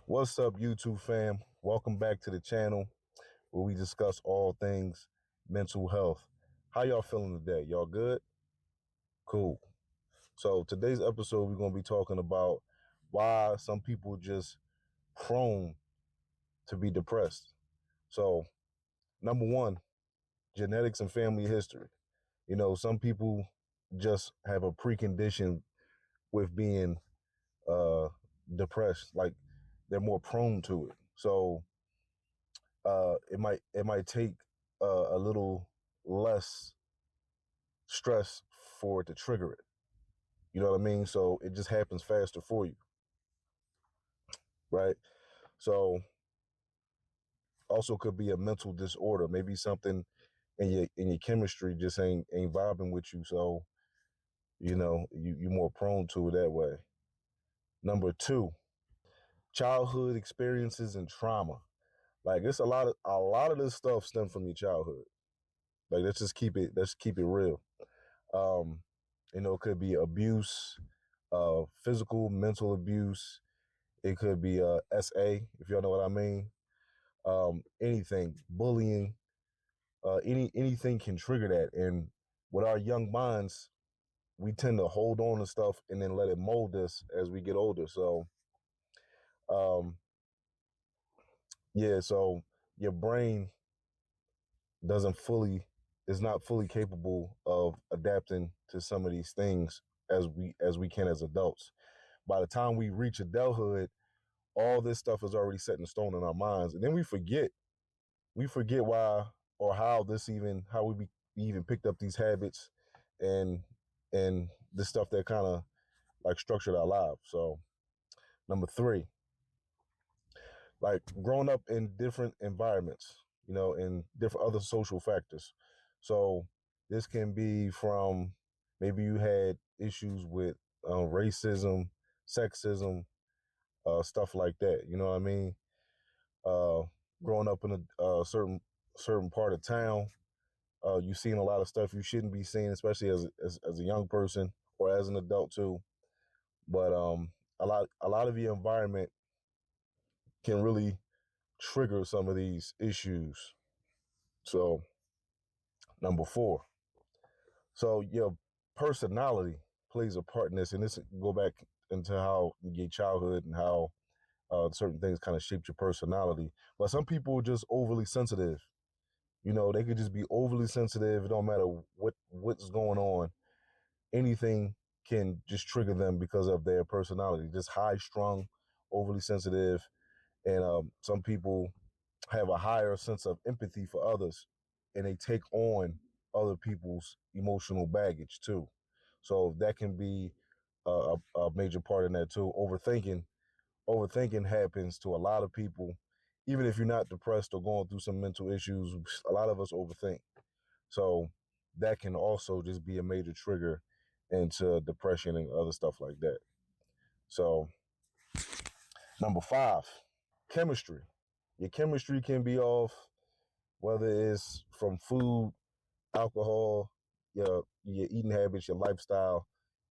What's up, YouTube fam? Welcome back to the channel where we discuss all things mental health. How y'all feeling today? Y'all good? Cool. So today's episode, we're going to be talking about why some people just prone to be depressed. So number one, genetics and family history. Some people just have a precondition with being uh, depressed, like they're more prone to it. So it might take a little less stress for it to trigger it. You know what I mean? So it just happens faster for you, right? So also could be a mental disorder, maybe something in your chemistry just ain't vibing with you. So you're more prone to it that way. Number two, childhood experiences and trauma. Like it's a lot of this stuff stem from your childhood. Like let's keep it real. Um, it could be abuse, physical, mental abuse. It could be SA, if y'all know what I mean. Anything, bullying, anything can trigger that. And with our young minds, we tend to hold on to stuff and then let it mold us as we get older. So, um, yeah, so your brain doesn't fully is not fully capable of adapting to some of these things as we can as adults. By the time we reach adulthood, all this stuff is already set in stone in our minds, and then we forget why or how we even picked up these habits and the stuff that kind of like structured our lives. So number three, like growing up in different environments, and different other social factors. So this can be from maybe you had issues with racism, sexism, stuff like that. You know what I mean? Uh, Growing up in a certain part of town, you've seen a lot of stuff you shouldn't be seeing, especially as a young person or as an adult too. But a lot of your environment can really trigger some of these issues. So number four, so your personality plays a part in this, and this go back into how your childhood and how certain things kind of shaped your personality. But some people are just overly sensitive. They could just be overly sensitive. It don't matter what's going on. Anything can just trigger them because of their personality. Just high strung, overly sensitive, and some people have a higher sense of empathy for others, and they take on other people's emotional baggage too. So that can be a major part in that too. Overthinking happens to a lot of people. Even if you're not depressed or going through some mental issues, a lot of us overthink. So that can also just be a major trigger into depression and other stuff like that. So number five, chemistry. Your chemistry can be off, whether it's from food, alcohol, your eating habits, your lifestyle,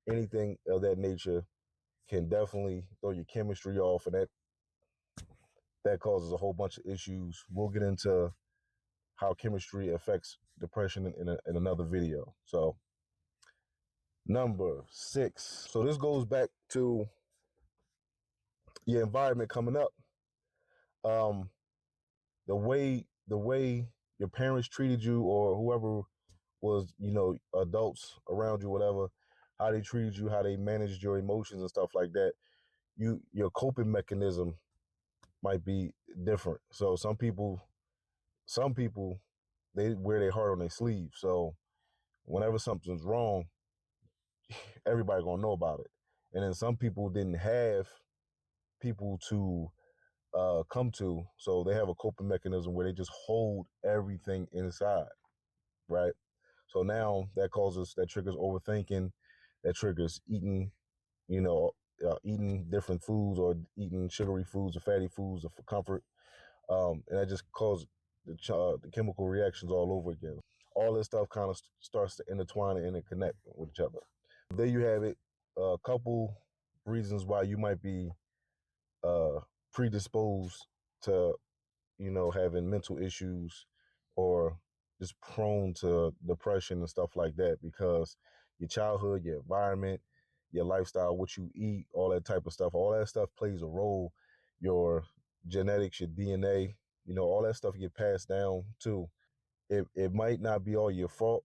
anything of that nature can definitely throw your chemistry off, and that causes a whole bunch of issues. We'll get into how chemistry affects depression in another video. So number six. So this goes back to your environment coming up. Um, the way your parents treated you or whoever was, adults around you, whatever, how they treated you, how they managed your emotions and stuff like that. Your coping mechanism might be different. So some people they wear their heart on their sleeve. So whenever something's wrong, everybody gonna know about it. And then some people didn't have people to come to, so they have a coping mechanism where they just hold everything inside, right? So now that triggers overthinking, that triggers eating different foods or eating sugary foods or fatty foods or for comfort, and that just causes the chemical reactions all over again. All this stuff kind of starts to intertwine and interconnect with each other. There you have it. A couple reasons why you might be predisposed to, having mental issues or just prone to depression and stuff like that, because your childhood, your environment, your lifestyle, what you eat, all that type of stuff, all that stuff plays a role. Your genetics, your DNA, all that stuff get passed down too. It might not be all your fault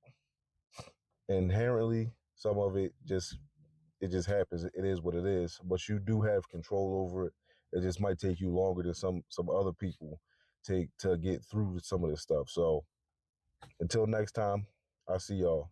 inherently. Some of it just happens. It is what it is. But you do have control over it. It just might take you longer than some other people take to get through some of this stuff. So until next time, I'll see y'all.